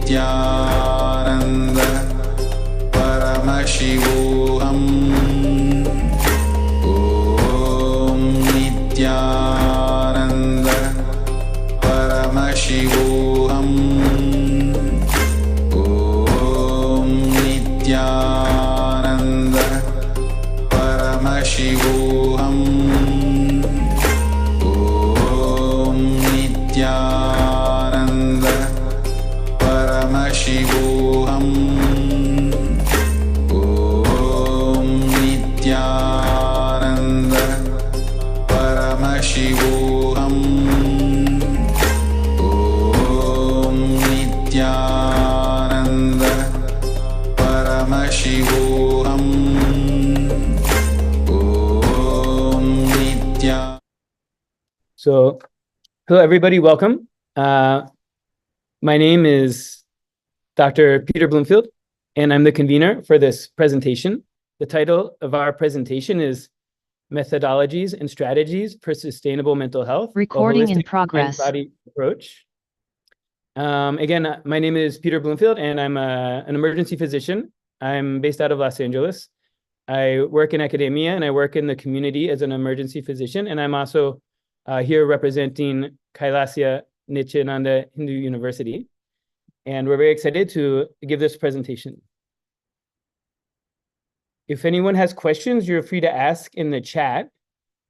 Nityananda Paramashivoham Om Nityananda Paramashivoham Om Nityananda Paramashivoham Om Nityananda Paramashivoham Om Nityananda Paramashivoham Om Nityananda Paramashivoham Om Nitya. So, hello everybody, welcome. My name is Dr. Peter Bloomfield, and I'm the convener for this presentation. The title of our presentation is Methodologies and Strategies for Sustainable Mental Health. Recording in progress. Mind-body approach. Again, my name is Peter Bloomfield, and I'm an emergency physician. I'm based out of Los Angeles. I work in academia, and I work in the community as an emergency physician, and I'm also here representing Kailasa Nityananda Hindu University. And we're very excited to give this presentation. If anyone has questions, you're free to ask in the chat.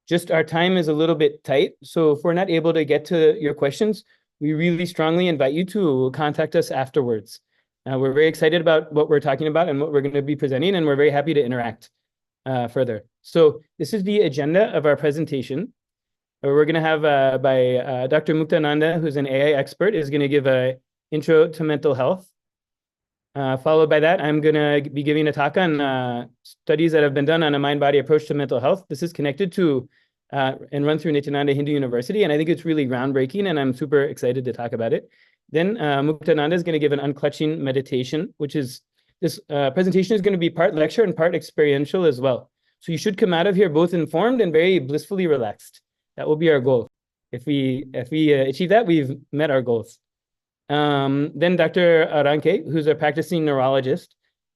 Just our time is a little bit tight, so if we're not able to get to your questions, we really strongly invite you to contact us afterwards. We're very excited about what we're talking about and what we're going to be presenting, and we're very happy to interact further. So this is the agenda of our presentation. We're going to have by Dr. Muktananda, who's an AI expert, is going to give an intro to mental health. Followed by that, I'm going to be giving a talk on studies that have been done on a mind-body approach to mental health. This is connected to and run through Nityananda Hindu University, and I think it's really groundbreaking, and I'm super excited to talk about it. Then Muktananda is going to give an unclutching meditation, which is, this presentation is going to be part lecture and part experiential as well. So you should come out of here both informed and very blissfully relaxed. That will be our goal. If we achieve that, we've met our goals. Then Dr. Aranke, who's a practicing neurologist,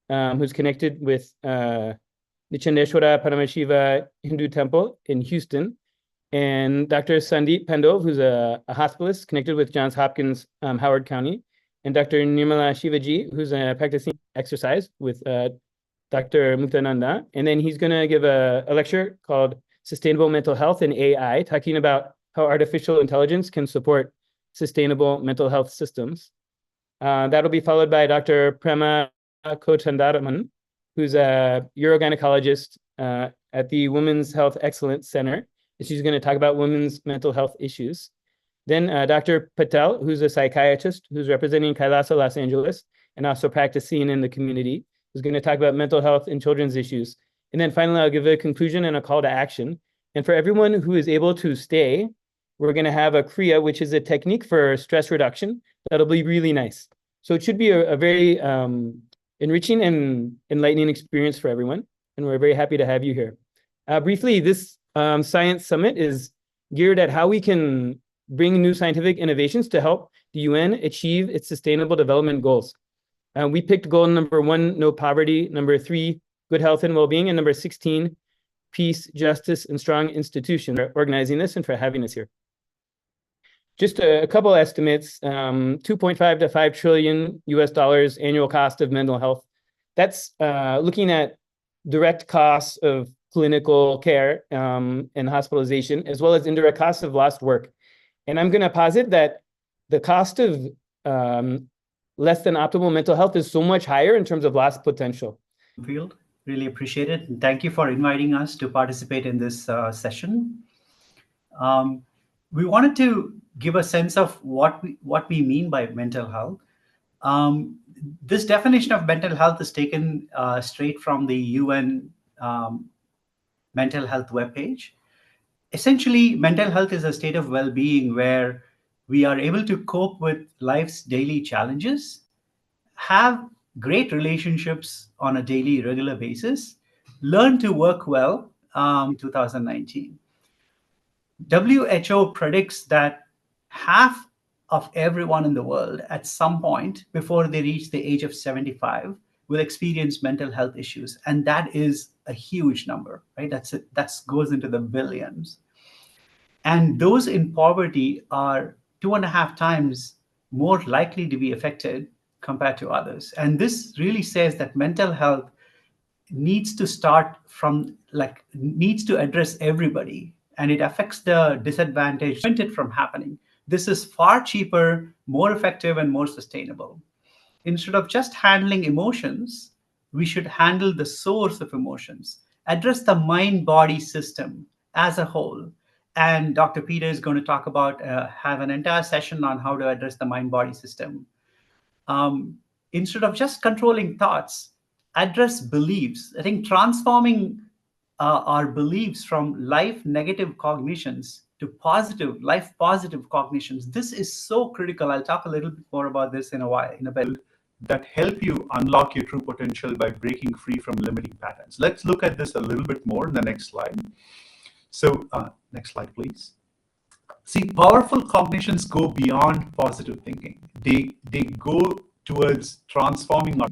who's connected with Nichandeshwara Paramashiva Hindu Temple in Houston, and Dr. Sandeep Pandov, who's a hospitalist connected with Johns Hopkins, Howard County, and Dr. Nirmala Shivaji, who's a practicing exercise with Dr. Muktananda. And then he's going to give a lecture called Sustainable Mental Health and AI, talking about how artificial intelligence can support sustainable mental health systems. That'll be followed by Dr. Prema Kochandaraman, who's a urogynecologist at the Women's Health Excellence Center. She's going to talk about women's mental health issues. Then Dr. Patel, who's a psychiatrist who's representing Kailasa, Los Angeles, and also practicing in the community, is going to talk about mental health and children's issues. And then finally, I'll give a conclusion and a call to action. And for everyone who is able to stay, we're going to have a kriya, which is a technique for stress reduction. That'll be really nice. So it should be a very enriching and enlightening experience for everyone. And we're very happy to have you here. Briefly, this Science Summit is geared at how we can bring new scientific innovations to help the UN achieve its sustainable development goals. We picked goal number 1, no poverty, number 3, good health and well-being, and number 16, peace, justice, and strong institutions, for organizing this and for having us here. Just a couple estimates, 2.5 to 5 trillion US dollars annual cost of mental health. That's looking at direct costs of clinical care and hospitalization, as well as indirect costs of lost work. And I'm going to posit that the cost of less than optimal mental health is so much higher in terms of lost potential. Field, really appreciate it. And thank you for inviting us to participate in this session. We wanted to give a sense of what we mean by mental health. This definition of mental health is taken straight from the UN mental health webpage. Essentially, mental health is a state of well-being where we are able to cope with life's daily challenges, have great relationships on a daily, regular basis, learn to work well in 2019. WHO predicts that half of everyone in the world at some point before they reach the age of 75 will experience mental health issues. And that is a huge number, right? That goes into the billions. And those in poverty are 2.5 times more likely to be affected compared to others. And this really says that mental health needs to start from, like, needs to address everybody, and it affects the disadvantaged, prevent it from happening. This is far cheaper, more effective, and more sustainable. Instead of just handling emotions, we should handle the source of emotions, address the mind-body system as a whole. And Dr. Peter is going to talk about, have an entire session on how to address the mind-body system. Instead of just controlling thoughts, address beliefs. I think transforming our beliefs from life negative cognitions to positive, life positive cognitions. This is so critical. I'll talk a little bit more about this in a bit. That help you unlock your true potential by breaking free from limiting patterns. Let's look at this a little bit more in the next slide. So next slide, please. See, powerful cognitions go beyond positive thinking. They go towards transforming or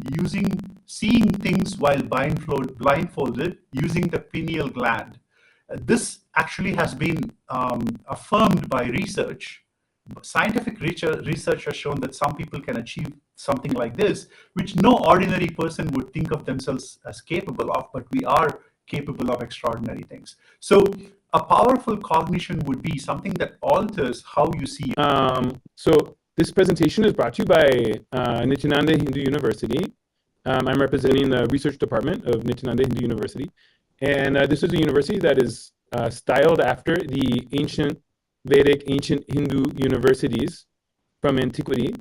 seeing things while blindfolded using the pineal gland. This actually has been affirmed by research. Scientific research has shown that some people can achieve something like this, which no ordinary person would think of themselves as capable of, but we are capable of extraordinary things. So a powerful cognition would be something that alters how you see. So this presentation is brought to you by Nityananda Hindu University. I'm representing the research department of Nityananda Hindu University. And this is a university that is styled after the ancient Vedic, ancient Hindu universities from antiquity.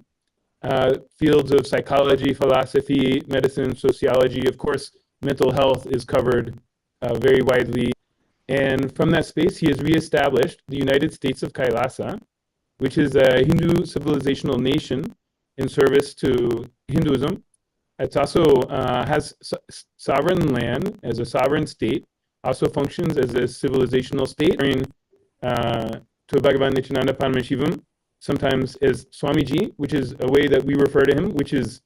Fields of psychology, philosophy, medicine, sociology, of course, mental health is covered very widely. And from that space, he has reestablished the United States of Kailasa, which is a Hindu civilizational nation in service to Hinduism. It also has sovereign land as a sovereign state, also functions as a civilizational state, to Bhagavan Nityananda Paramashivam, sometimes as Swamiji, which is a way that we refer to him, which is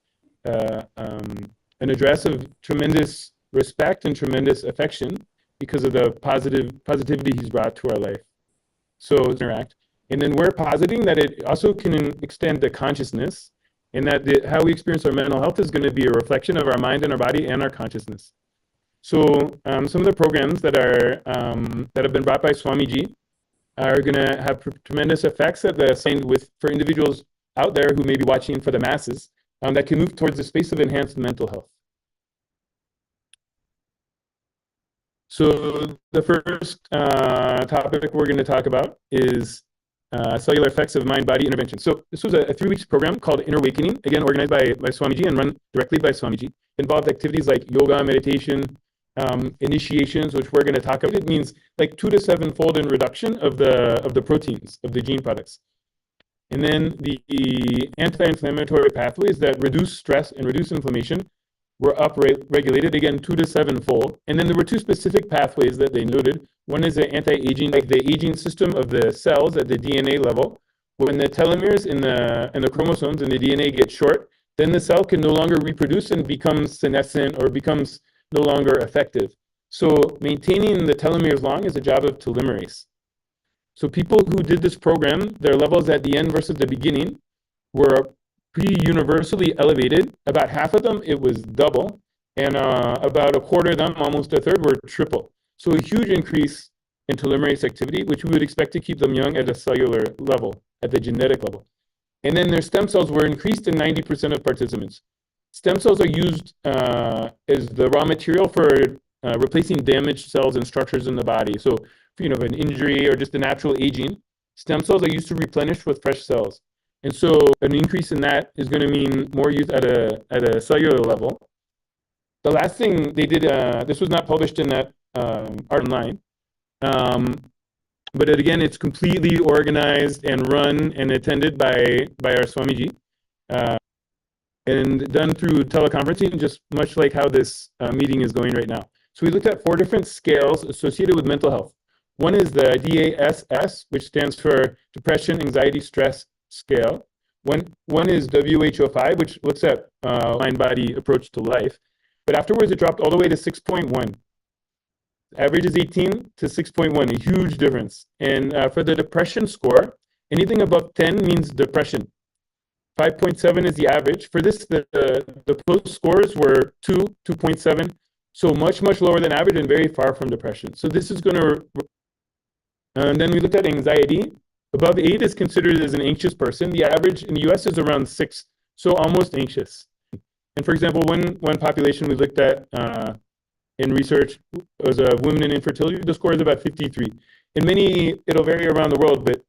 an address of tremendous respect and tremendous affection because of the positivity he's brought to our life. So interact. And then we're positing that it also can extend to consciousness, and that how we experience our mental health is going to be a reflection of our mind and our body and our consciousness. So some of the programs that have been brought by Swamiji are going to have tremendous effects at the same for individuals out there who may be watching for the masses that can move towards the space of enhanced mental health. So the first topic we're going to talk about is cellular effects of mind-body intervention. So this was a 3-week program called Inner Awakening, again organized by Swamiji and run directly by Swamiji. Involved activities like yoga, meditation, initiations, which we're going to talk about. It means like 2 to 7-fold in reduction of the proteins of the gene products. And then the anti-inflammatory pathways that reduce stress and reduce inflammation were upregulated, again, 2 to 7-fold. And then there were 2 specific pathways that they noted. One is the anti-aging, like the aging system of the cells at the DNA level. When the telomeres in the chromosomes in the DNA get short, then the cell can no longer reproduce and becomes senescent or becomes no longer effective. So maintaining the telomeres long is a job of telomerase. So people who did this program, their levels at the end versus the beginning were pretty universally elevated. About half of them, it was double, and about a quarter of them, almost a third, were triple. So a huge increase in telomerase activity, which we would expect to keep them young at a cellular level, at the genetic level. And then their stem cells were increased in 90% of participants. Stem cells are used as the raw material for replacing damaged cells and structures in the body. So if an injury or just a natural aging, stem cells are used to replenish with fresh cells. And so an increase in that is going to mean more use at a cellular level. The last thing they did, this was not published in that art online, but again, it's completely organized and run and attended by our Swamiji, and done through teleconferencing, just much like how this meeting is going right now. So we looked at 4 different scales associated with mental health. One is the DASS, which stands for depression, anxiety, stress, scale. One is WHO5, which looks at mind-body approach to life. But afterwards, it dropped all the way to 6.1. Average is 18 to 6.1, a huge difference. And for the depression score, anything above 10 means depression. 5.7 is the average. For this, the post scores were 2, 2.7, so much lower than average and very far from depression. So this is going to, and then we looked at anxiety. Above 8 is considered as an anxious person. The average in the US is around 6, so almost anxious. And for example, one population we looked at in research was women in infertility. The score is about 53. In many, it'll vary around the world, but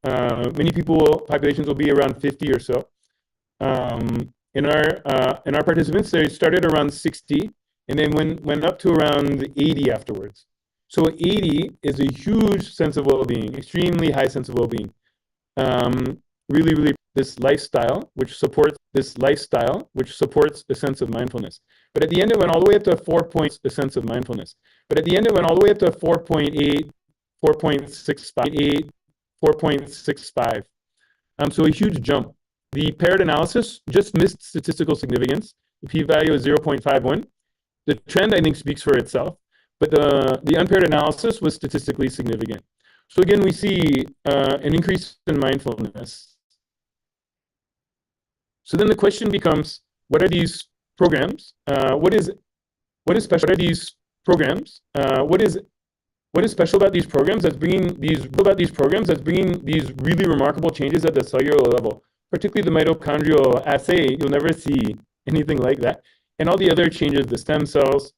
many populations will be around 50 or so. In our participants, they started around 60 and then went up to around 80 afterwards. So 80 is a huge sense of well-being, extremely high sense of well-being. Really this lifestyle, which supports a sense of mindfulness. But at the end, it went all the way up to 4 points, a sense of mindfulness. But at the end, it went all the way up to 4.8, 4.65, 4.65. So a huge jump. The paired analysis just missed statistical significance. The p-value is 0.51. The trend, I think, speaks for itself, but the unpaired analysis was statistically significant. So again, we see an increase in mindfulness. So then the question becomes, what are these programs? What is special about these programs? What is special about these programs that's bringing these really remarkable changes at the cellular level? Particularly the mitochondrial assay, you'll never see anything like that. And all the other changes, the stem cells,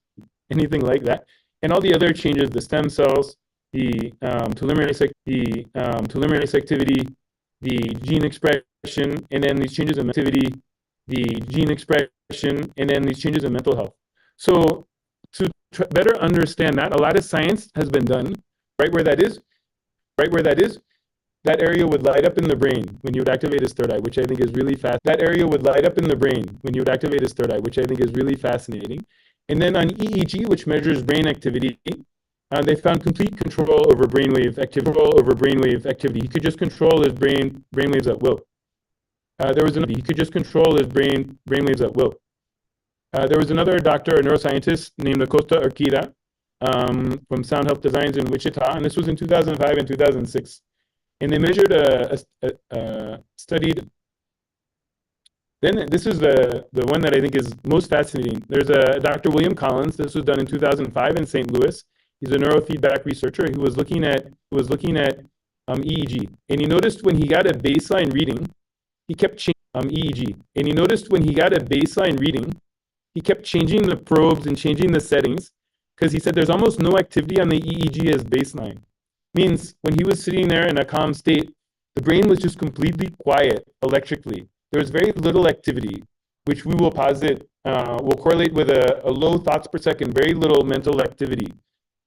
anything like that. And all the other changes, the stem cells, the telomerase activity, the gene expression, and then these changes in activity, the gene expression, and then these changes in mental health. So to better understand that, a lot of science has been done. Right where that is, that area would light up in the brain when you would activate his third eye, which I think is really fast. That area would light up in the brain when you would activate his third eye, which I think is really fascinating. And then on EEG, which measures brain activity, they found complete control over brainwave activity. He could just control his brainwaves at will. He could just control his brainwaves at will. There was another doctor, a neuroscientist named Acosta Urquida from Sound Health Designs in Wichita, and this was in 2005 and 2006. And they measured studied. Then this is the one that I think is most fascinating. There's a Dr. William Collins. This was done in 2005 in St. Louis. He's a neurofeedback researcher who was looking at EEG, and he noticed when he got a baseline reading, he kept changing EEG. And he noticed when he got a baseline reading, he kept changing the probes and changing the settings because he said there's almost no activity on the EEG as baseline. Means when he was sitting there in a calm state, the brain was just completely quiet electrically. There was very little activity, which we will posit will correlate with a low thoughts per second, very little mental activity.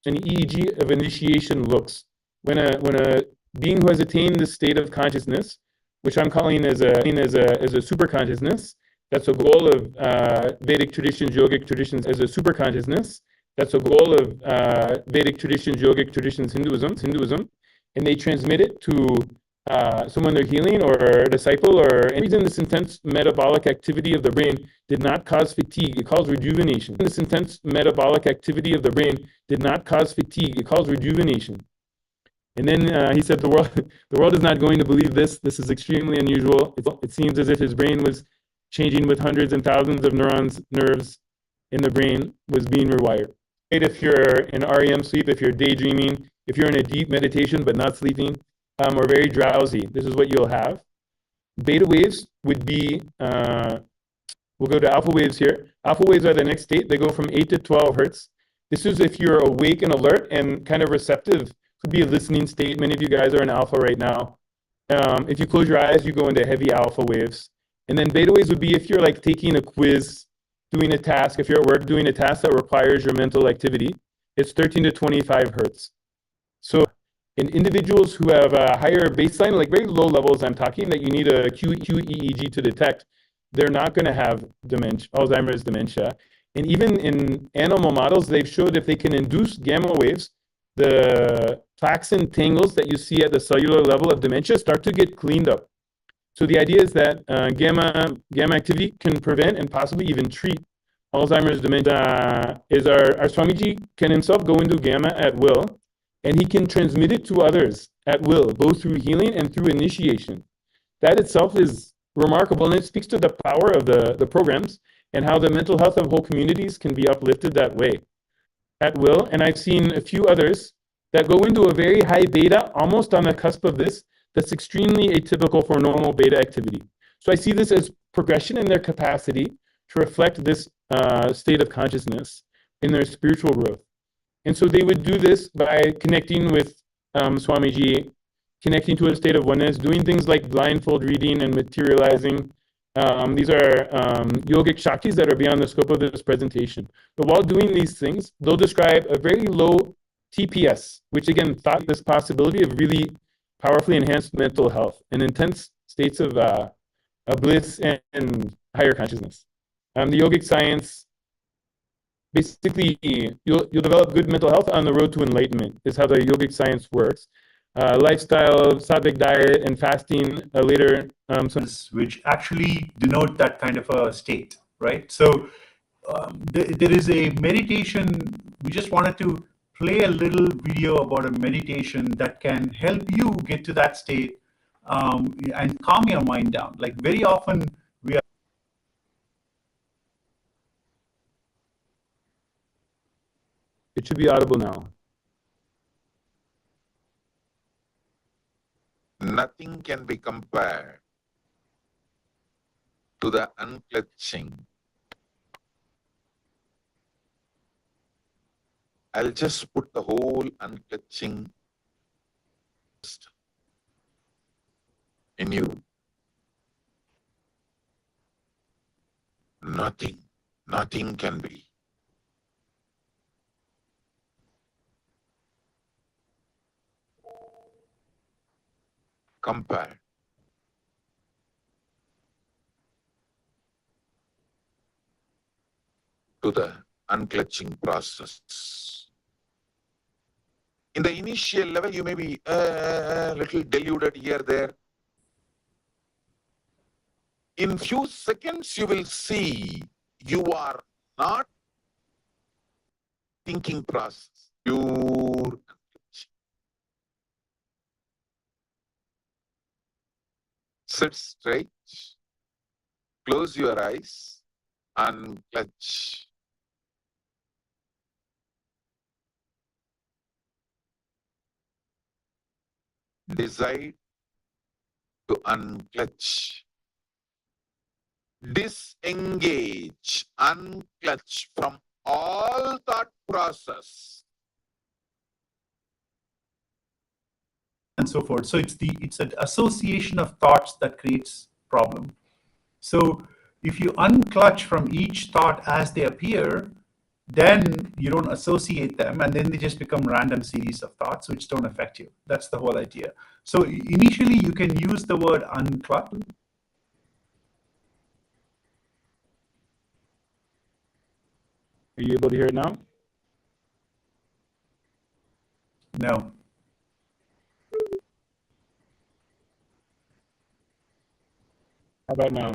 An EEG of initiation looks. When a being who has attained this state of consciousness, which I'm calling as a super consciousness, that's a goal of Vedic traditions, yogic traditions, as a super consciousness. That's a goal of Vedic traditions, yogic traditions, Hinduism, and they transmit it to someone they're healing or a disciple, or any reason this intense metabolic activity of the brain did not cause fatigue. It calls rejuvenation. This intense metabolic activity of the brain did not cause fatigue. It calls rejuvenation. And then he said the world is not going to believe this. This is extremely unusual. It seems as if his brain was changing with hundreds and thousands of nerves in the brain was being rewired. If you're in REM sleep, if you're daydreaming, if you're in a deep meditation but not sleeping, or very drowsy, this is what you'll have. Beta waves would be, we'll go to alpha waves here. Alpha waves are the next state. They go from 8 to 12 hertz. This is if you're awake and alert and kind of receptive. Could be a listening state. Many of you guys are in alpha right now. If you close your eyes, you go into heavy alpha waves. And then beta waves would be if you're like taking a quiz, doing a task, if you're at work doing a task that requires your mental activity, it's 13 to 25 hertz. So in individuals who have a higher baseline, like very low levels, I'm talking that you need a QEEG to detect, they're not going to have dementia, Alzheimer's dementia. And even in animal models, they've showed if they can induce gamma waves, the plaques and tangles that you see at the cellular level of dementia start to get cleaned up. So the idea is that gamma activity can prevent and possibly even treat Alzheimer's dementia. Is our Swamiji can himself go into gamma at will, and he can transmit it to others at will, both through healing and through initiation. That itself is remarkable, and it speaks to the power of the programs and how the mental health of whole communities can be uplifted that way at will. And I've seen a few others that go into a very high beta, almost on the cusp of this, that's extremely atypical for normal beta activity. So I see this as progression in their capacity to reflect this state of consciousness in their spiritual growth. And so they would do this by connecting with Swamiji, connecting to a state of oneness, doing things like blindfold reading and materializing. These are yogic shaktis that are beyond the scope of this presentation. But while doing these things, they'll describe a very low TPS, which again thought this possibility of really powerfully enhanced mental health and intense states of bliss and higher consciousness. The yogic science, basically, you'll develop good mental health on the road to enlightenment, is how the yogic science works. Lifestyle, sattvic diet, and fasting later. Which actually denote that kind of a state, right? So there is a meditation. We just wanted to play a little video about a meditation that can help you get to that state and calm your mind down. Like very often we are. It should be audible now. Nothing can be compared to the unclutching. I'll just put the whole unclutching in you. Nothing can be. Compare. To the unclutching process. In the initial level, you may be a little deluded here, there. In few seconds, you will see you are not thinking process, pure. Sit straight, close your eyes, unclutch. Decide to unclutch. Disengage, unclutch from all thought process. And so forth. So it's an association of thoughts that creates problem. So if you unclutch from each thought as they appear, then you don't associate them, and then they just become random series of thoughts which don't affect you. That's the whole idea. So initially you can use the word unclutch. Are you able to hear it now? No. How about now?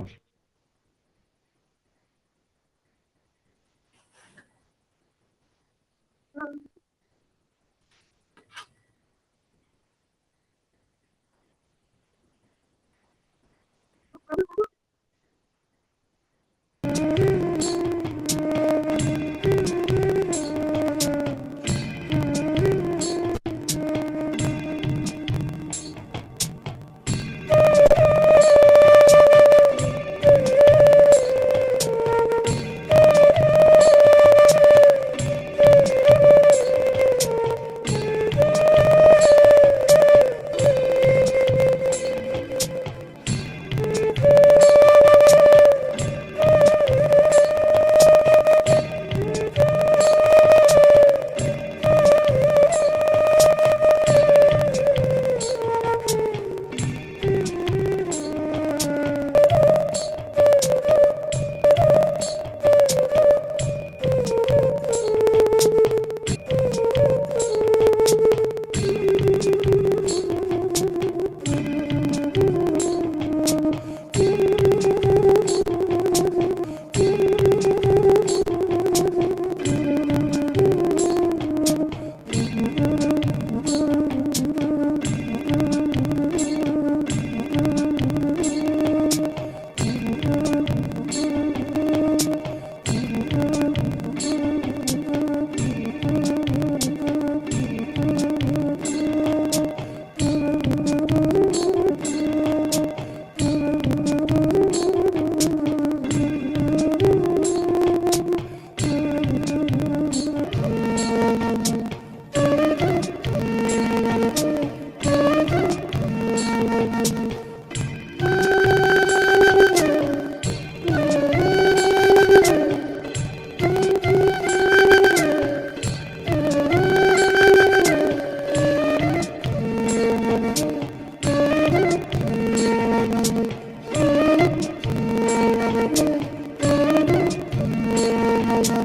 Great.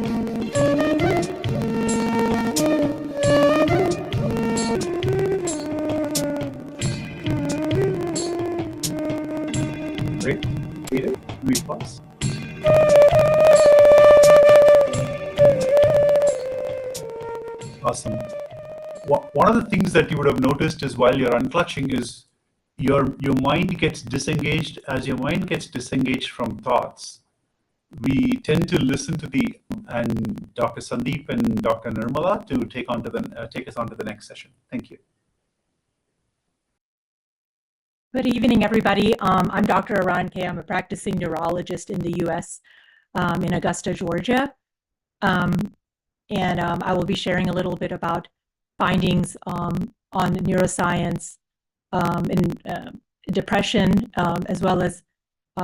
Peter, we pause. Awesome. One of the things that you would have noticed is while you're unclutching is your mind gets disengaged. As your mind gets disengaged from thoughts, we tend to listen to and Dr. Sandeep and Dr. Nirmala to take us on to the next session. Thank you. Good evening, everybody. I'm Dr. Aran K. I'm a practicing neurologist in the U.S. In Augusta, Georgia. And I will be sharing a little bit about findings on neuroscience in depression, as well as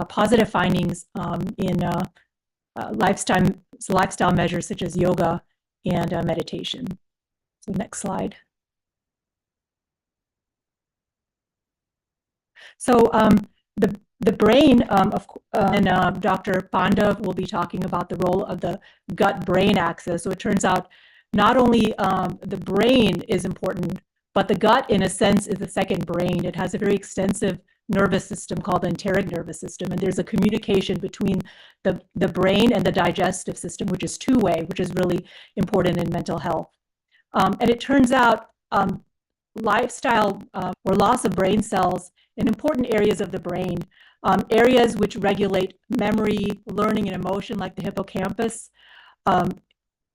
positive findings in lifestyle measures such as yoga and meditation. So next slide. So the brain, and Dr. Panda will be talking about the role of the gut-brain axis. So it turns out not only the brain is important, but the gut, in a sense, is the second brain. It has a very extensive nervous system called the enteric nervous system, and there's a communication between the brain and the digestive system, which is two-way, which is really important in mental health. And it turns out lifestyle or loss of brain cells in important areas of the brain, areas which regulate memory, learning, and emotion, like the hippocampus,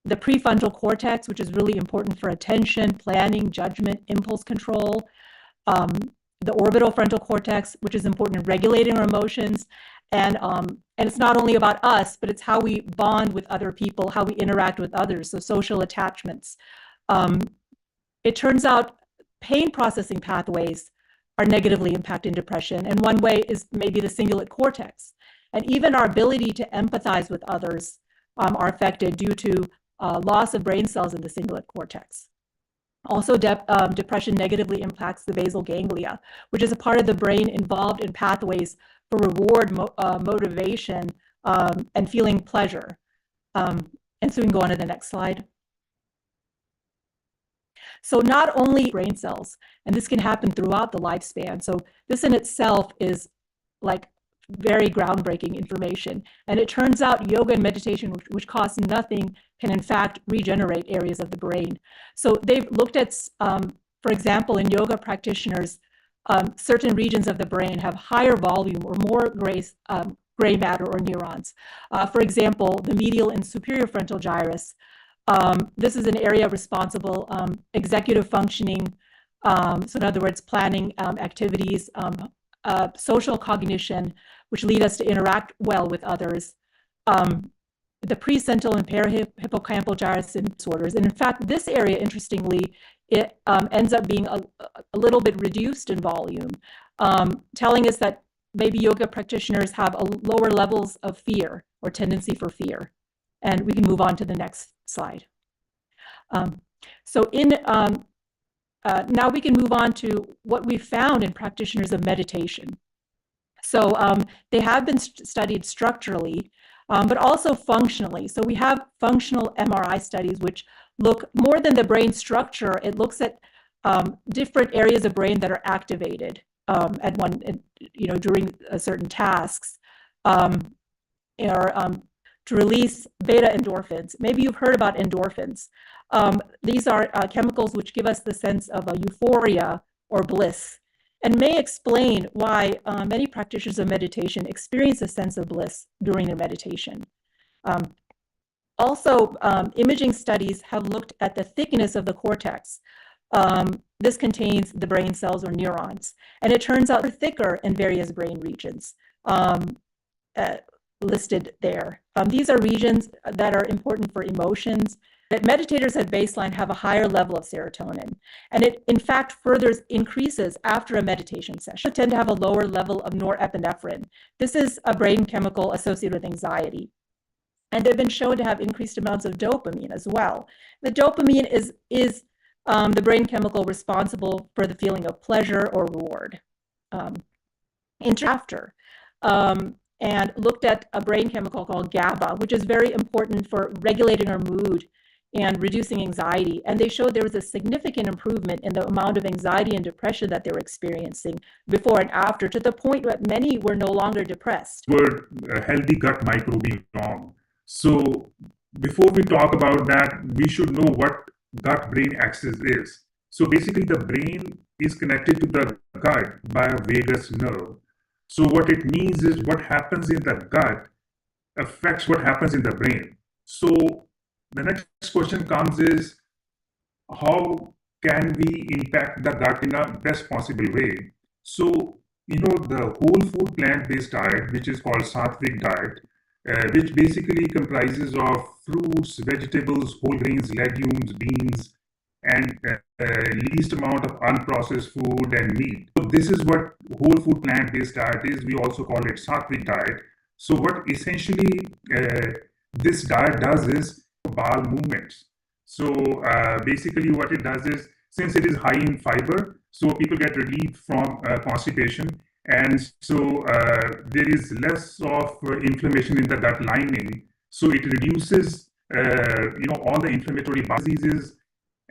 the prefrontal cortex, which is really important for attention, planning, judgment, impulse control, the orbital frontal cortex, which is important in regulating our emotions, and it's not only about us, but it's how we bond with other people, how we interact with others, so social attachments. It turns out pain processing pathways are negatively impacting depression, and one way is maybe the cingulate cortex. And even our ability to empathize with others are affected due to loss of brain cells in the cingulate cortex. Also, depression negatively impacts the basal ganglia, which is a part of the brain involved in pathways for reward, motivation, and feeling pleasure. And so we can go on to the next slide. So not only brain cells, and this can happen throughout the lifespan. So this in itself is like very groundbreaking information. And it turns out yoga and meditation, which costs nothing, can in fact regenerate areas of the brain. So they've looked at, for example, in yoga practitioners, certain regions of the brain have higher volume or more gray matter or neurons. For example, the medial and superior frontal gyrus. This is an area responsible, executive functioning, so in other words, planning activities, social cognition, which lead us to interact well with others, the precentral and parahippocampal gyrus disorders. And in fact, this area, interestingly, it ends up being a little bit reduced in volume, telling us that maybe yoga practitioners have lower levels of fear or tendency for fear. And we can move on to the next slide. Now we can move on to what we found in practitioners of meditation. So they have been studied structurally, but also functionally. So we have functional MRI studies which look more than the brain structure. It looks at different areas of brain that are activated during certain tasks, to release beta endorphins. Maybe you've heard about endorphins. These are chemicals which give us the sense of a euphoria or bliss, and may explain why many practitioners of meditation experience a sense of bliss during their meditation. Also, imaging studies have looked at the thickness of the cortex. This contains the brain cells or neurons, and it turns out they're thicker in various brain regions listed there. These are regions that are important for emotions. That meditators at baseline have a higher level of serotonin, and it in fact further increases after a meditation session. They tend to have a lower level of norepinephrine. This is a brain chemical associated with anxiety, and they've been shown to have increased amounts of dopamine as well. The dopamine is the brain chemical responsible for the feeling of pleasure or reward. and looked at a brain chemical called GABA, which is very important for regulating our mood and reducing anxiety. And they showed there was a significant improvement in the amount of anxiety and depression that they were experiencing before and after, to the point that many were no longer depressed. Word healthy gut microbiome. So before we talk about that, we should know what gut-brain axis is. So basically the brain is connected to the gut by a vagus nerve. So what it means is what happens in the gut affects what happens in the brain. So the next question comes is, how can we impact the gut in a best possible way? So, the whole food plant-based diet, which is called sattvic diet, which basically comprises of fruits, vegetables, whole grains, legumes, beans, and least amount of unprocessed food and meat. So this is what whole food plant-based diet is. We also call it sattvic diet. So what essentially this diet does is bowel movements. So basically what it does is, since it is high in fiber, so people get relief from constipation, and so there is less of inflammation in the gut lining. So it reduces all the inflammatory bowel diseases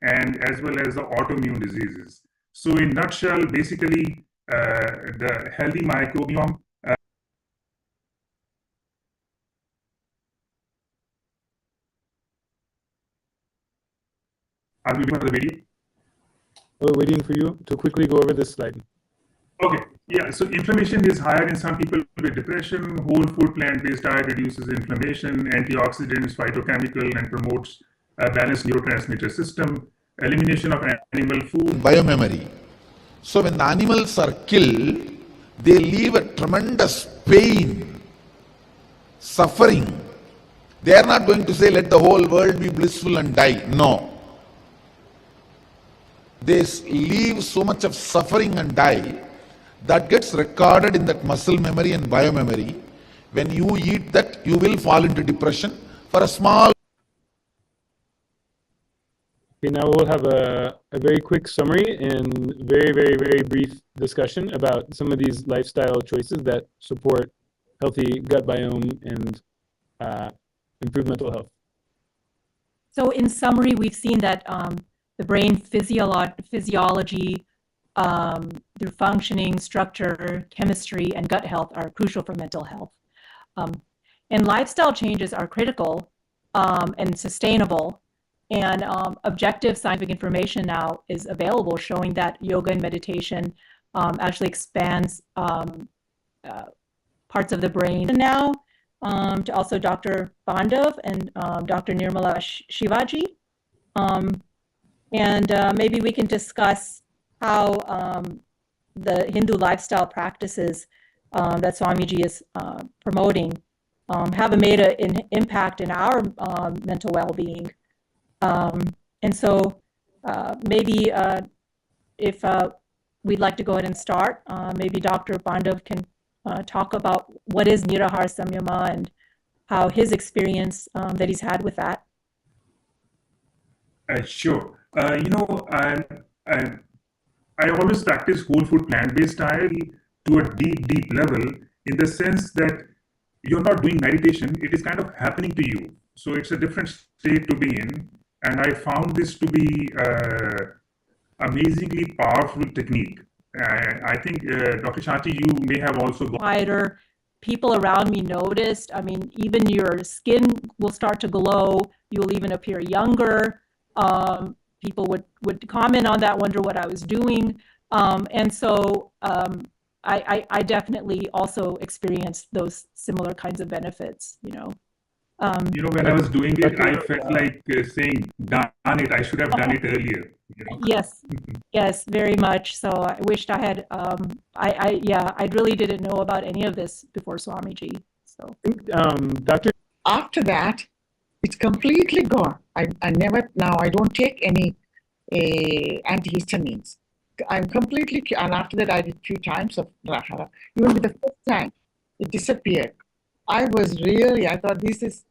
and as well as the autoimmune diseases. So in nutshell, basically the healthy microbiome. Are we waiting for the video? We're waiting for you to quickly go over this slide. Okay, yeah, so inflammation is higher in some people with depression. Whole food plant-based diet reduces inflammation, antioxidants, phytochemical, and promotes a balanced neurotransmitter system, elimination of animal food. Biomemory. So when the animals are killed, they leave a tremendous pain, suffering. They are not going to say, let the whole world be blissful and die. No. They leave so much of suffering and die that gets recorded in that muscle memory and biomemory. When you eat that, you will fall into depression for a small. Okay, now we'll have a very quick summary and very, very, very brief discussion about some of these lifestyle choices that support healthy gut biome and improve mental health. So in summary, we've seen that the brain physiology through functioning, structure, chemistry, and gut health are crucial for mental health. And lifestyle changes are critical and sustainable. And objective scientific information now is available showing that yoga and meditation actually expands parts of the brain. Now, to also Dr. Bandav and Dr. Nirmala Shivaji. And maybe we can discuss how the Hindu lifestyle practices that Swamiji is promoting have made an impact in our mental well-being. And so maybe if we'd like to go ahead and start, maybe Dr. Bandav can talk about what is Nirahara Samyama and how his experience that he's had with that. Sure. I always practice whole food plant-based diet to a deep level, in the sense that you're not doing meditation, it is kind of happening to you. So it's a different state to be in. And I found this to be amazingly powerful technique. I think, Dr. Shanti, you may have also gone. Quieter. People around me noticed. I mean, even your skin will start to glow. You will even appear younger. People would comment on that, wonder what I was doing. And so I definitely also experienced those similar kinds of benefits, when I was doing it, I felt like saying, darn it, I should have done it earlier. Yes, very much. So I wished I had, I really didn't know about any of this before Swamiji. So, Dr. After that, it's completely gone. I don't take any antihistamines. I'm completely, and after that I did 2 times of Nirahara. Even with the first time, it disappeared. I thought this is,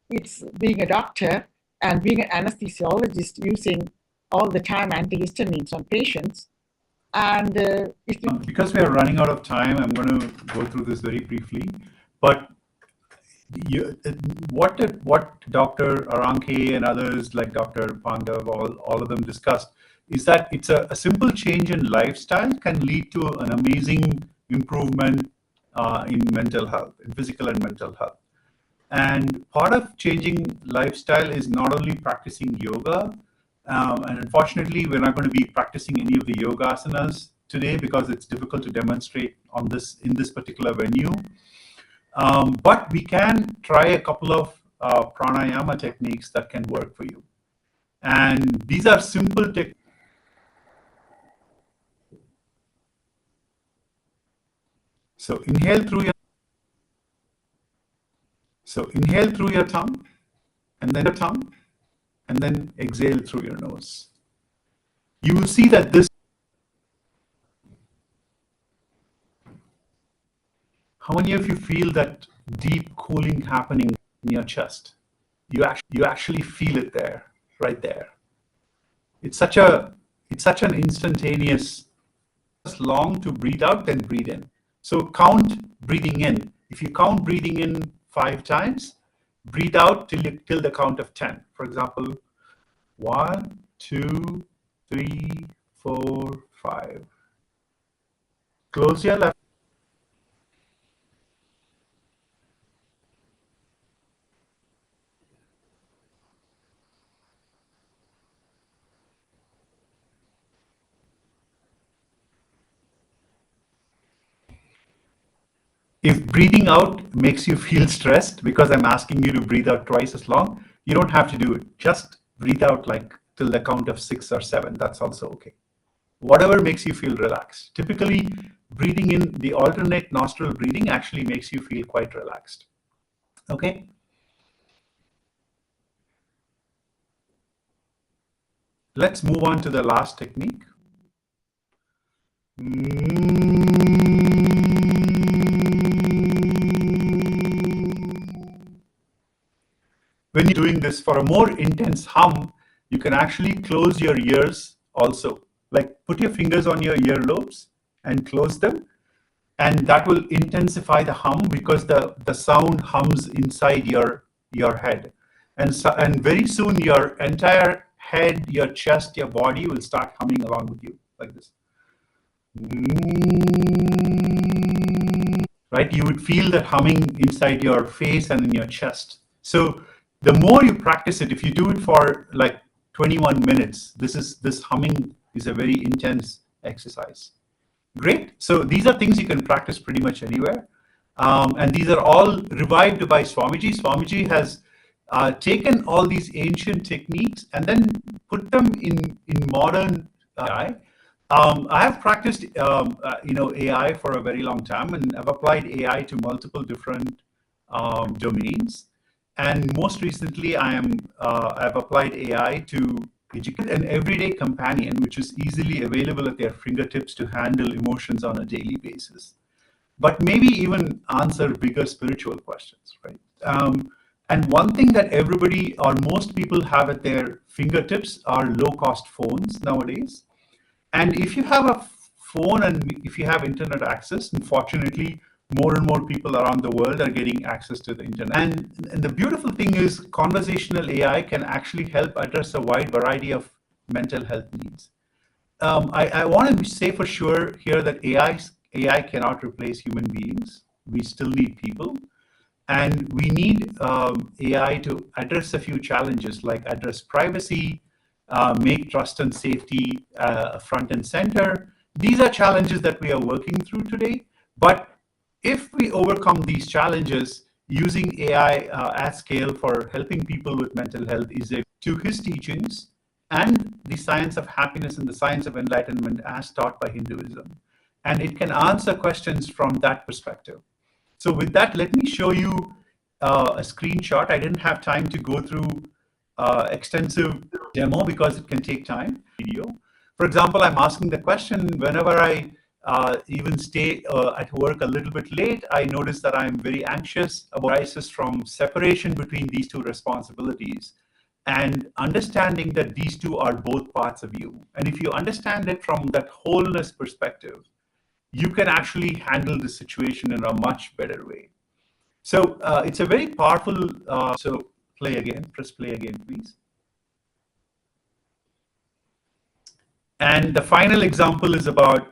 it's being a doctor and being an anesthesiologist using all the time antihistamines on patients. And if you, because we are running out of time, I'm going to go through this very briefly. But what Dr. Aranke and others like Dr. Pandav, all of them discussed, is that it's a simple change in lifestyle can lead to an amazing improvement in mental health, in physical and mental health. And part of changing lifestyle is not only practicing yoga, and unfortunately, we're not going to be practicing any of the yoga asanas today because it's difficult to demonstrate on this in this particular venue. But we can try a couple of pranayama techniques that can work for you. And these are simple techniques. So inhale through your tongue, and then your tongue, and then exhale through your nose. You will see that this. How many of you feel that deep cooling happening in your chest? You actually feel it there, right there. It's such an instantaneous. It's long to breathe out, then breathe in. So count breathing in. If you count breathing in 5 times, breathe out till the count of 10. For example, 1, 2, 3, 4, 5. Close your left. If breathing out makes you feel stressed because I'm asking you to breathe out twice as long, you don't have to do it. Just breathe out like till the count of 6 or 7. That's also okay. Whatever makes you feel relaxed. Typically, breathing in the alternate nostril breathing actually makes you feel quite relaxed. Okay? Let's move on to the last technique. When you're doing this for a more intense hum, you can actually close your ears also. Like put your fingers on your earlobes and close them. And that will intensify the hum because the sound hums inside your head. And very soon your entire head, your chest, your body will start humming along with you like this. Right? You would feel that humming inside your face and in your chest. So the more you practice it, if you do it for like 21 minutes, this humming is a very intense exercise. Great. So these are things you can practice pretty much anywhere. And these are all revived by Swamiji. Swamiji has taken all these ancient techniques and then put them in modern AI. I have practiced AI for a very long time, and I've applied AI to multiple different domains. And most recently, I've applied AI to educate an everyday companion, which is easily available at their fingertips to handle emotions on a daily basis, but maybe even answer bigger spiritual questions, right? And one thing that everybody or most people have at their fingertips are low-cost phones nowadays. And if you have a phone and if you have internet access, unfortunately, more and more people around the world are getting access to the internet. And the beautiful thing is conversational AI can actually help address a wide variety of mental health needs. I want to say for sure here that AI cannot replace human beings. We still need people. And we need AI to address a few challenges like address privacy, make trust and safety front and center. These are challenges that we are working through today. But if we overcome these challenges, using AI at scale for helping people with mental health is to his teachings and the science of happiness and the science of enlightenment as taught by Hinduism. And it can answer questions from that perspective. So with that, let me show you a screenshot. I didn't have time to go through extensive demo because it can take time. Video. For example, I'm asking the question whenever I even stay at work a little bit late, I notice that I'm very anxious about crisis from separation between these two responsibilities. and understanding that these two are both parts of you. And if you understand it from that wholeness perspective, you can actually handle the situation in a much better way. So it's a very powerful, so play again, press play again, please. And the final example is about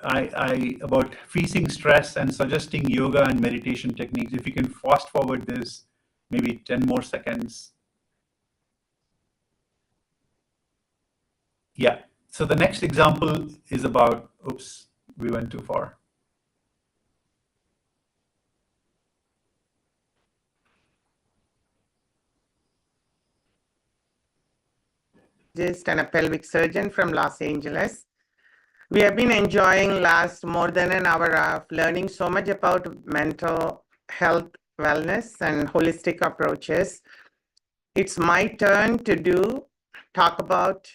about facing stress and suggesting yoga and meditation techniques. If you can fast forward this, maybe 10 more seconds. Yeah, so the next example is about, oops, we went too far. And a pelvic surgeon from Los Angeles. We have been enjoying last more than an hour of learning so much about mental health, wellness, and holistic approaches. It's my turn to talk about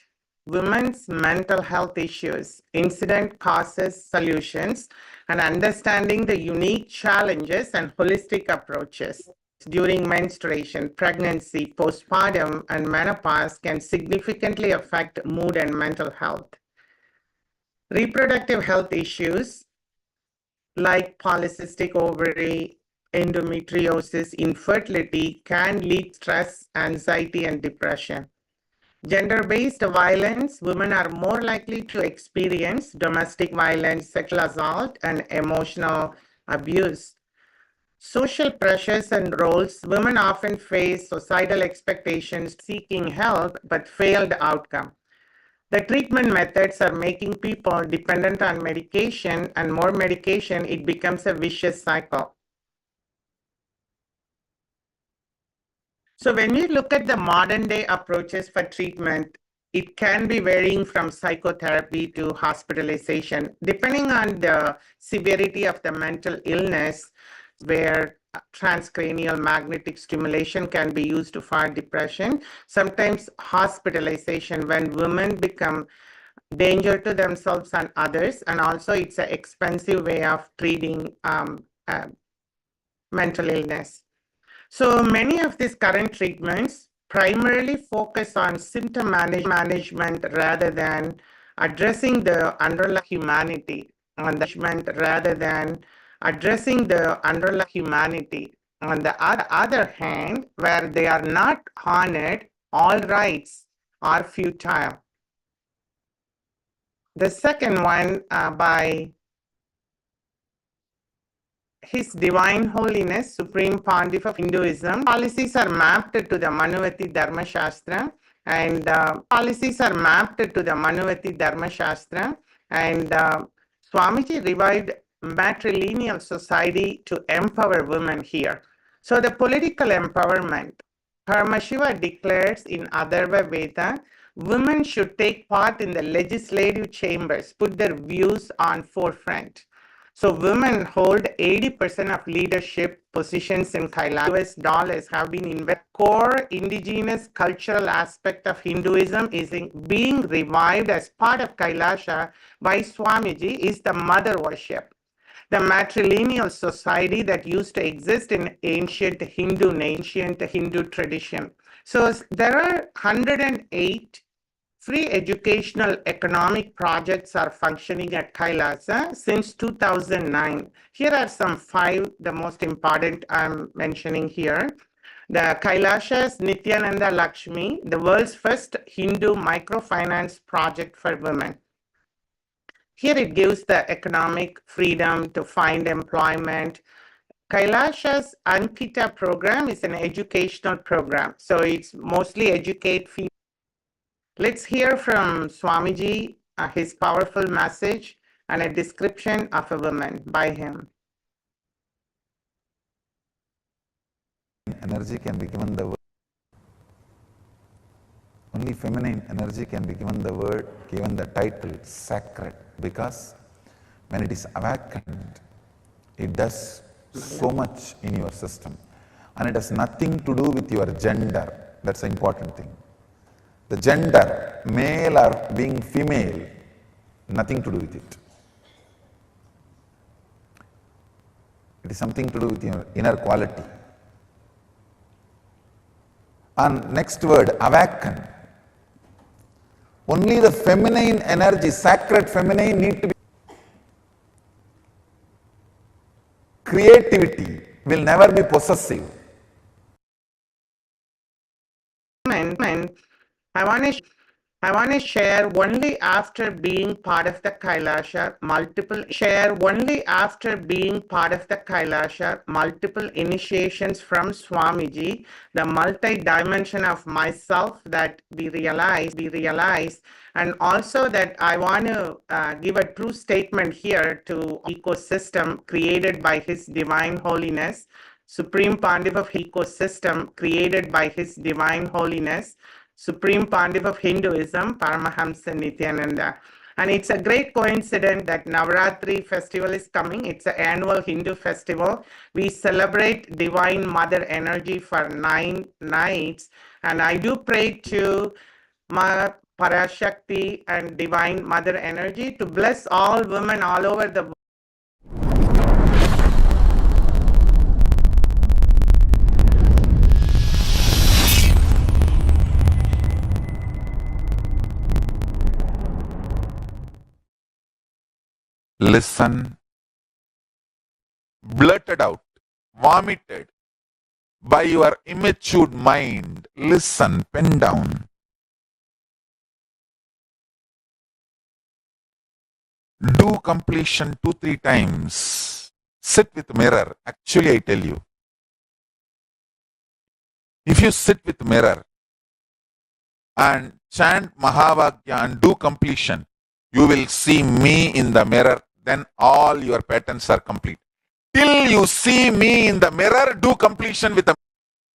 women's mental health issues, incident causes, solutions, and understanding the unique challenges and holistic approaches during menstruation, pregnancy, postpartum, and menopause can significantly affect mood and mental health. Reproductive health issues like polycystic ovary, endometriosis, infertility can lead to stress, anxiety, and depression. Gender-based violence, women are more likely to experience domestic violence, sexual assault, and emotional abuse. Social pressures and roles, women often face societal expectations, seeking help, but failed outcome. The treatment methods are making people dependent on medication, and more medication, it becomes a vicious cycle. So when you look at the modern day approaches for treatment, it can be varying from psychotherapy to hospitalization, depending on the severity of the mental illness, where transcranial magnetic stimulation can be used for depression. Sometimes hospitalization when women become danger to themselves and others, and also it's an expensive way of treating mental illness. So many of these current treatments primarily focus on symptom management rather than addressing the underlying humanity, rather than addressing the underlying humanity. On the other hand, where they are not honored, all rights are futile. The second one by His Divine Holiness, Supreme Pontiff of Hinduism, policies are mapped to the Manuvati Dharma Shastra, and Swamiji revived matrilineal society to empower women here. So the political empowerment, Paramashiva declares in Atharva Veda, women should take part in the legislative chambers, put their views on forefront. So women hold 80% of leadership positions in Kailasa. US dollars have been invested. Core indigenous cultural aspect of Hinduism is being revived as part of Kailasa by Swamiji is the mother worship. The matrilineal society that used to exist in ancient Hindu tradition. So there are 108 free educational economic projects are functioning at Kailasa since 2009. Here are some 5, the most important I'm mentioning here. The Kailasa's Nityananda Lakshmi, the world's first Hindu microfinance project for women. Here it gives the economic freedom to find employment. Kailasa's Ankita program is an educational program. So it's mostly educate female. Let's hear from Swamiji, his powerful message and a description of a woman by him. Energy can be given the word. Only feminine energy can be given the title sacred, because when it is awakened, it does so much in your system, and it has nothing to do with your gender. That's the important thing. The gender, male or being female, nothing to do with it. It is something to do with your inner quality. And next word, awaken. Only the feminine energy, sacred feminine need to be. Creativity will never be possessive. I want to share only after being part of the Kailasa multiple initiations from Swamiji, the multi-dimension of myself that we realize, and also that I want to give a true statement here to ecosystem created by His Divine Holiness, Supreme Pontiff of Ecosystem created by His Divine Holiness, Supreme Pontiff of Hinduism, Paramahamsa Nityananda. And it's a great coincidence that Navaratri festival is coming. It's an annual Hindu festival. We celebrate Divine Mother Energy for 9 nights. And I do pray to Ma Parashakti and Divine Mother Energy to bless all women all over the world. Listen, blurted out, vomited by your immature mind. Listen, pen down. Do completion 2-3 times. Sit with mirror. Actually, I tell you, if you sit with mirror and chant Mahavakya and do completion, you will see me in the mirror. Then all your patterns are complete. Till you see me in the mirror, do completion with the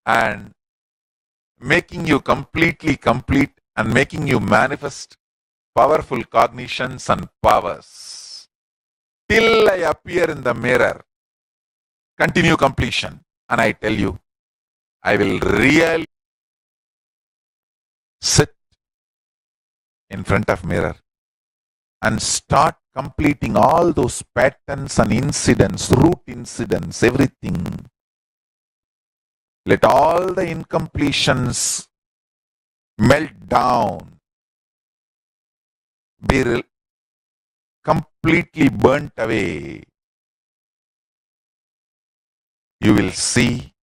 and making you completely complete and making you manifest powerful cognitions and powers. Till I appear in the mirror, continue completion. And I tell you, I will really sit in front of mirror and start completing all those patterns and incidents, root incidents, everything. Let all the incompletions melt down, be completely burnt away. You will see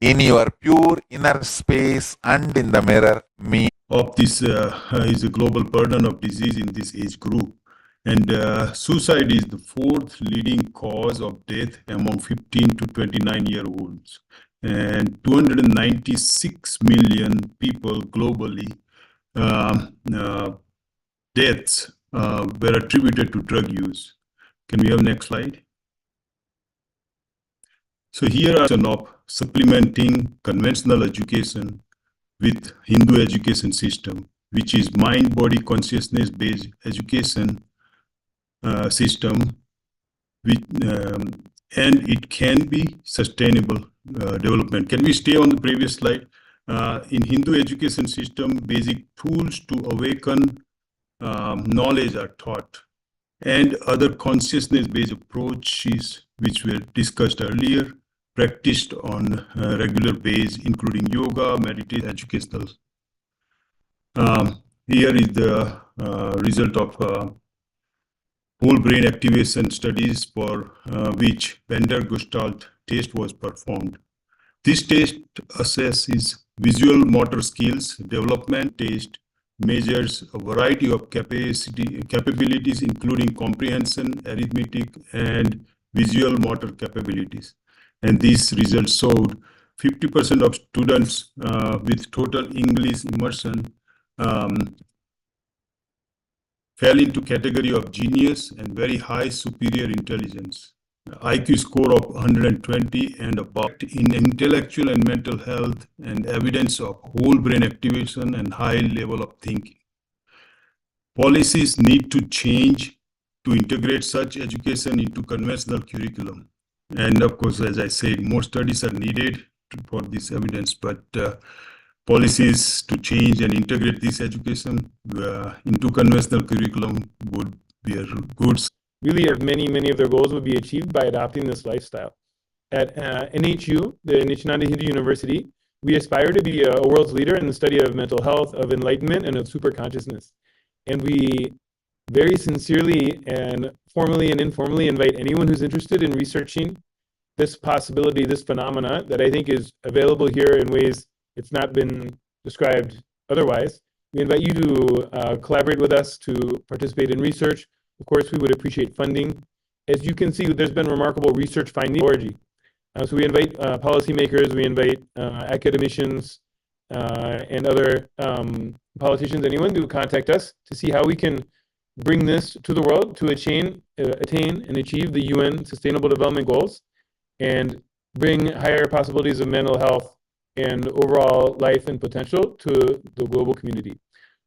in your pure inner space and in the mirror me. Of this is a global burden of disease in this age group. And suicide is the 4th leading cause of death among 15 to 29-year-olds. And 296 million people globally deaths were attributed to drug use. Can we have next slide? So here are some of supplementing conventional education with Hindu education system, which is mind-body consciousness-based education system, and it can be sustainable development. Can we stay on the previous slide? In Hindu education system, basic tools to awaken knowledge are taught, and other consciousness-based approaches, which were discussed earlier, practiced on a regular basis, including yoga, meditation, educational. Here is the result of whole brain activation studies for which Bender Gestalt test was performed. This test assesses visual motor skills development. Test measures a variety of capabilities, including comprehension, arithmetic, and visual motor capabilities. And these results showed 50% of students with total English immersion fell into category of genius and very high superior intelligence. IQ score of 120 and above in intellectual and mental health, and evidence of whole brain activation and high level of thinking. Policies need to change to integrate such education into conventional curriculum. And of course, as I said, more studies are needed for this evidence, but policies to change and integrate this education into conventional curriculum would be a good. Really, many of their goals would be achieved by adopting this lifestyle. At NHU, the Nityananda Hindu University, We aspire to be a world's leader in the study of mental health, of enlightenment, and of superconsciousness. And we very sincerely and formally and informally invite anyone who's interested in researching this possibility, this phenomena that I think is available here in ways it's not been described otherwise. We invite you to collaborate with us to participate in research. Of course, we would appreciate funding. As you can see, there's been remarkable research finding org. So we invite policymakers, we invite academicians and other politicians, anyone to contact us to see how we can bring this to the world to attain and achieve the UN Sustainable Development Goals and bring higher possibilities of mental health and overall life and potential to the global community.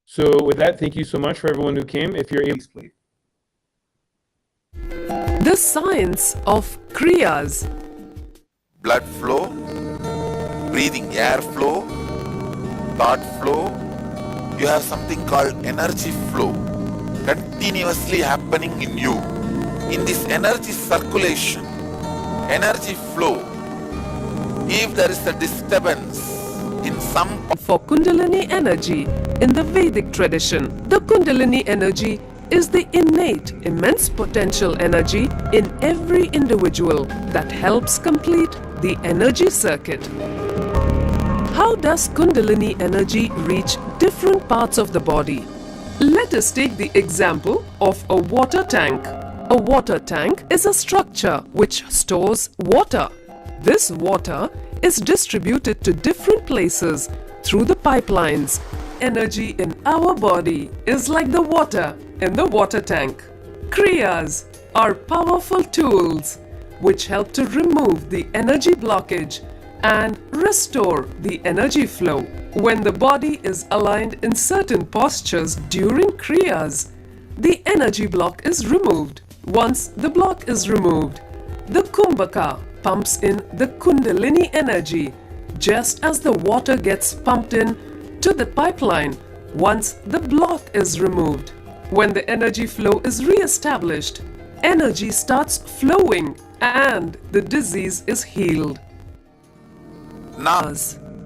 So with that, thank you so much for everyone who came. If you're able, please. The science of kriyas. Blood flow, breathing air flow, thought flow. You have something called energy flow continuously happening in you. In this energy circulation, energy flow, if there is a disturbance in some... For Kundalini energy, in the Vedic tradition, the Kundalini energy is the innate, immense potential energy in every individual that helps complete the energy circuit. How does Kundalini energy reach different parts of the body? Let us take the example of a water tank. A water tank is a structure which stores water. This water is distributed to different places through the pipelines. Energy in our body is like the water in the water tank. Kriyas are powerful tools which help to remove the energy blockage and restore the energy flow. When the body is aligned in certain postures during kriyas, the energy block is removed. Once the block is removed, the kumbhaka pumps in the kundalini energy, just as the water gets pumped in to the pipeline once the block is removed. When the energy flow is re-established, energy starts flowing and the disease is healed.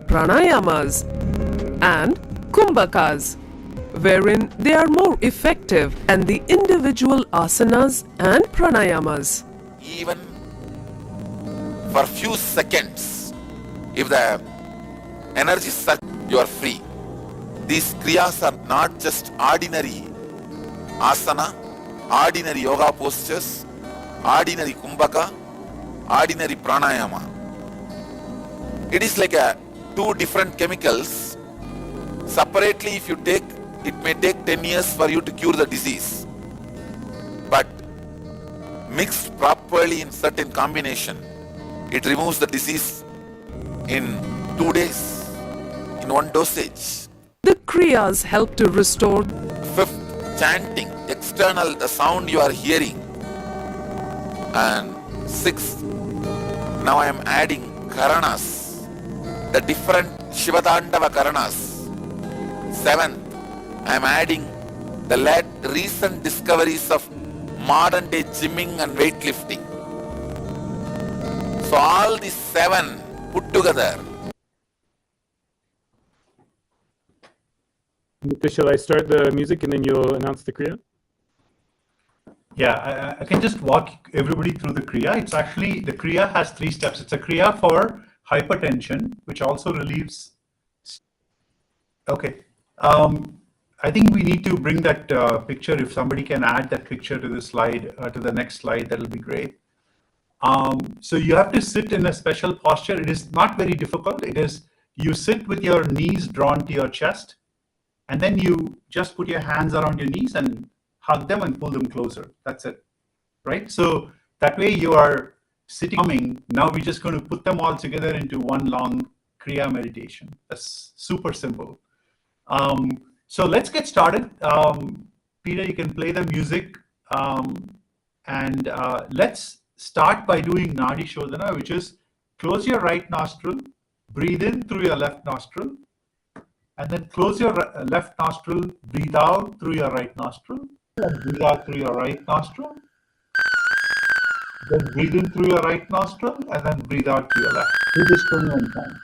Pranayamas and kumbhakas, wherein they are more effective, and the individual asanas and pranayamas. Even for few seconds, if the energy surge, you are free. These kriyas are not just ordinary asana, ordinary yoga postures, ordinary kumbhaka, ordinary pranayama. It is like two different chemicals. Separately, if you take, it may take 10 years for you to cure the disease. But mixed properly in certain combination, it removes the disease in 2 days, in one dosage. The kriyas help to restore. Fifth, chanting, external, the sound you are hearing. And sixth, now I am adding karanas, the different Shivadandava karanas. Seventh, I am adding the recent discoveries of modern day gymming and weightlifting. So all these 7 put together. Shall I start the music and then you'll announce the kriya? Yeah, I can just walk everybody through the kriya. It's actually, the kriya has 3 steps. It's a kriya for hypertension, which also relieves. Okay. I think we need to bring that picture. If somebody can add that picture to the slide, to the next slide, that'll be great. So you have to sit in a special posture. It is not very difficult. It is, you sit with your knees drawn to your chest, and then you just put your hands around your knees and hug them and pull them closer. That's it, right? So that way you are sitting. Now we're just going to put them all together into one long kriya meditation. That's super simple. So let's get started. Peter, you can play the music, and let's start by doing Nadi Shodhana, which is close your right nostril, breathe in through your left nostril, and then close your left nostril, breathe out through your right nostril, and breathe out through your right nostril. Then breathe in through your right nostril, and then breathe out through your left. Do this 21 times.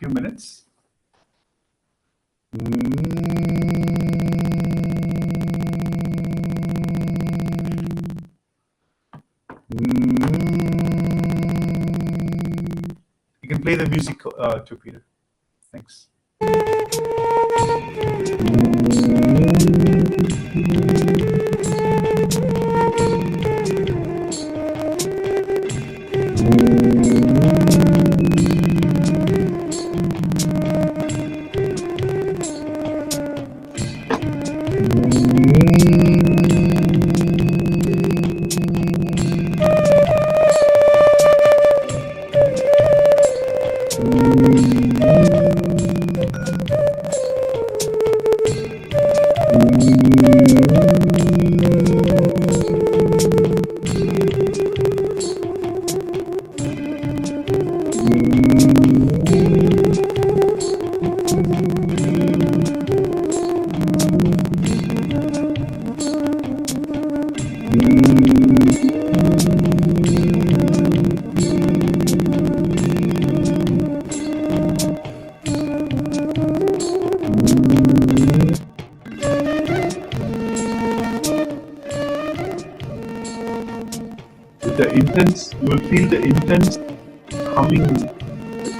few minutes. You can play the music too, Peter. Thanks. The intense, you will feel the intense humming,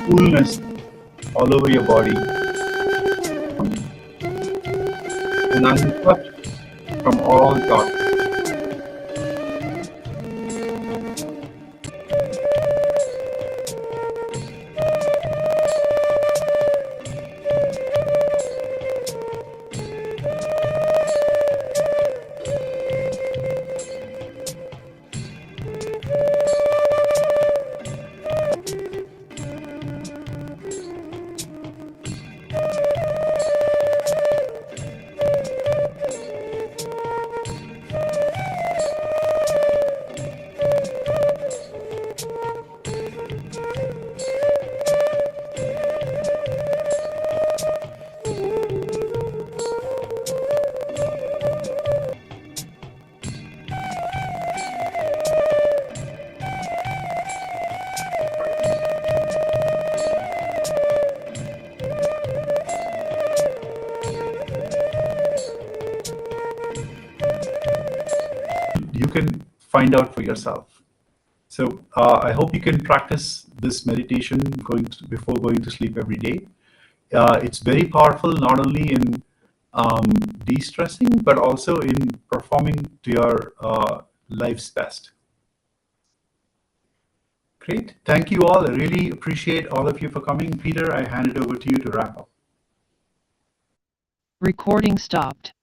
coolness all over your body, and unswept from all thoughts. You can find out for yourself. So I hope you can practice this meditation before going to sleep every day. It's very powerful, not only in de-stressing, but also in performing to your life's best. Great. Thank you all. I really appreciate all of you for coming. Peter, I hand it over to you to wrap up. Recording stopped.